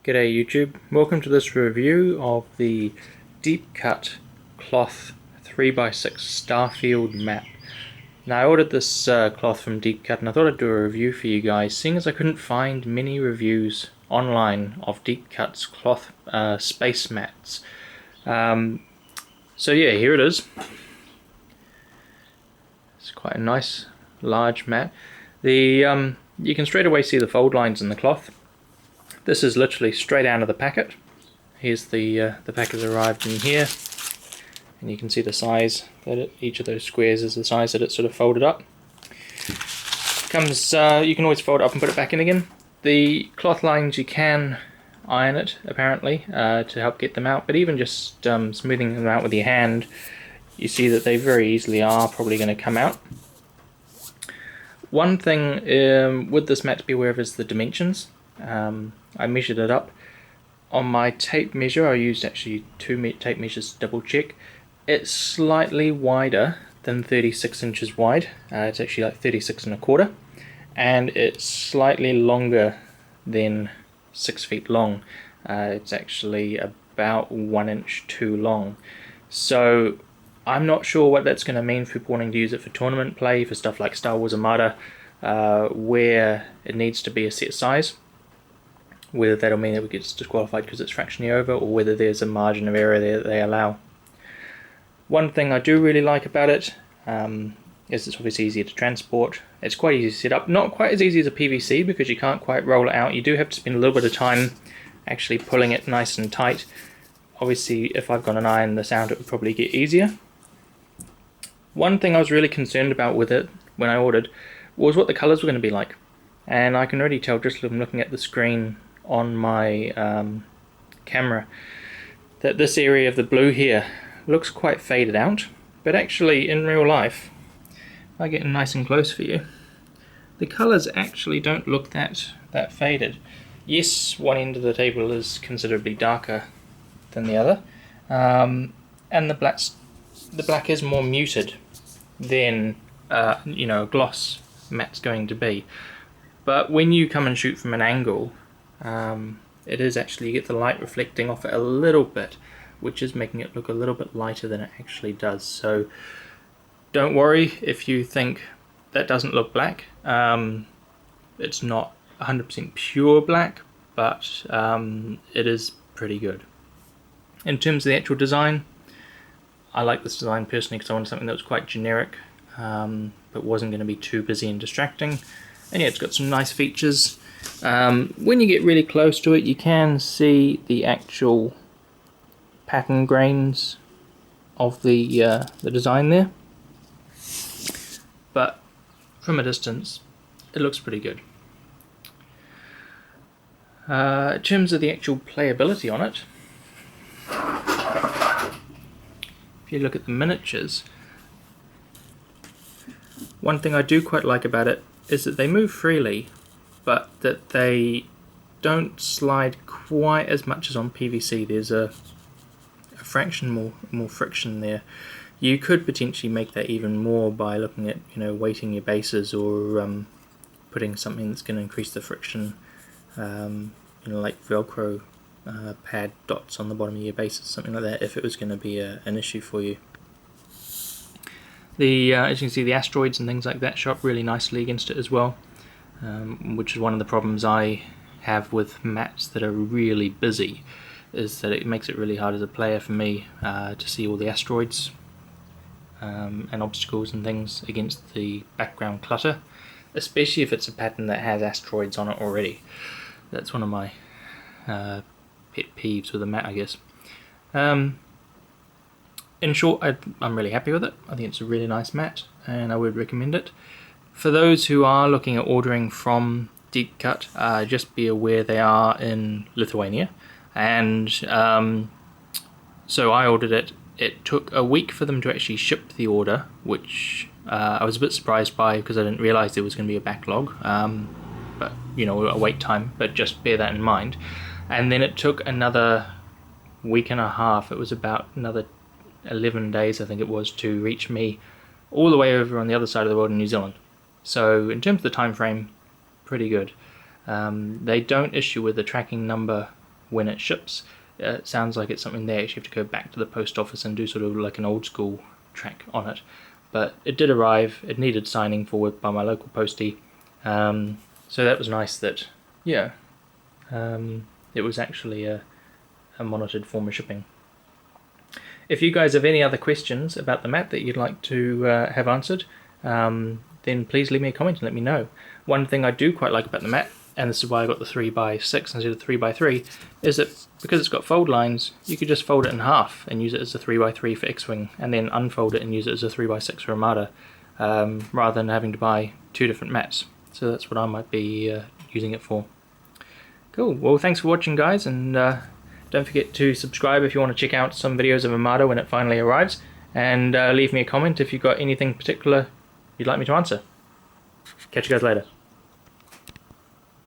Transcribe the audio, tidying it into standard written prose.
G'day YouTube, welcome to this review of the Deep Cut Cloth 3x6 Starfield map. Now I ordered this cloth from Deep Cut and I thought I'd do a review for you guys, seeing as I couldn't find many reviews online of Deep Cut's cloth space mats. So yeah, here it is. It's quite a nice large mat. You can straight away see the fold lines in the cloth. This is literally straight out of the packet. Here's the packet arrived in here, and you can see the size that each of those squares is the size that it's sort of folded up. Comes, you can always fold it up and put it back in again. The cloth lines, you can iron it apparently to help get them out, but even just smoothing them out with your hand, you see that they very easily are probably going to come out. One thing with this mat to be aware of is the dimensions. I measured it up. On my tape measure, I used actually two tape measures to double check. It's slightly wider than 36 inches wide. It's actually like 36 and a quarter. And it's slightly longer than 6 feet long. It's actually about 1 inch too long. So I'm not sure what that's going to mean for people wanting to use it for tournament play, for stuff like Star Wars Armada, where it needs to be a set size. Whether that'll mean that we get disqualified because it's fractionally over, or whether there's a margin of error there that they allow. One thing I do really like about it is it's obviously easier to transport. It's quite easy to set up. Not quite as easy as a PVC because you can't quite roll it out. You do have to spend a little bit of time actually pulling it nice and tight. Obviously, if I've got an iron this out, it would probably get easier. One thing I was really concerned about with it when I ordered was what the colours were going to be like. And I can already tell just from looking at the screen on my camera that this area of the blue here looks quite faded out, but actually in real life, if I get nice and close for you, the colours actually don't look that faded. Yes, one end of the table is considerably darker than the other, and the black is more muted than a gloss mat's going to be. But when you come and shoot from an angle, it is actually, you get the light reflecting off it a little bit, which is making it look a little bit lighter than it actually does. So don't worry if you think that doesn't look black. It's not 100% pure black, but it is pretty good. In terms of the actual design, I like this design personally because I wanted something that was quite generic, but wasn't going to be too busy and distracting. And yeah, it's got some nice features. When you get really close to it, you can see the actual pattern grains of the design there. But from a distance, it looks pretty good. In terms of the actual playability on it, if you look at the miniatures, one thing I do quite like about it is that they move freely, but that they don't slide quite as much as on PVC. There's a fraction more friction there. You could potentially make that even more by looking at weighting your bases, or putting something that's going to increase the friction, like Velcro pad dots on the bottom of your bases, something like that, if it was going to be an issue for you. As you can see, the asteroids and things like that show up really nicely against it as well, which is one of the problems I have with mats that are really busy, is that it makes it really hard as a player for me to see all the asteroids and obstacles and things against the background clutter, especially if it's a pattern that has asteroids on it already. That's one of my pet peeves with a mat, I guess. In short, I'm really happy with it. I think it's a really nice mat, and I would recommend it. For those who are looking at ordering from Deep Cut, just be aware they are in Lithuania, and so I ordered it. It took a week for them to actually ship the order, which I was a bit surprised by because I didn't realise there was going to be a backlog, but a wait time, but just bear that in mind. And then it took another week and a half. It was about another 11 days, I think it was, to reach me all the way over on the other side of the world in New Zealand. So in terms of the time frame, pretty good. They don't issue with a tracking number when it ships. It sounds like it's something they actually have to go back to the post office and do sort of like an old school track on it. But it did arrive. It needed signing forward by my local postie, so that was nice that, yeah, it was actually a monitored form of shipping. If you guys have any other questions about the mat that you'd like to have answered, then please leave me a comment and let me know. One thing I do quite like about the mat, and this is why I got the 3x6 instead of 3x3, is that because it's got fold lines, you could just fold it in half and use it as a 3x3 for X-Wing, and then unfold it and use it as a 3x6 for Armada, rather than having to buy two different mats. So that's what I might be using it for. Cool, well thanks for watching guys, and don't forget to subscribe if you want to check out some videos of Armada when it finally arrives, and leave me a comment if you've got anything particular you'd like me to answer. Catch you guys later.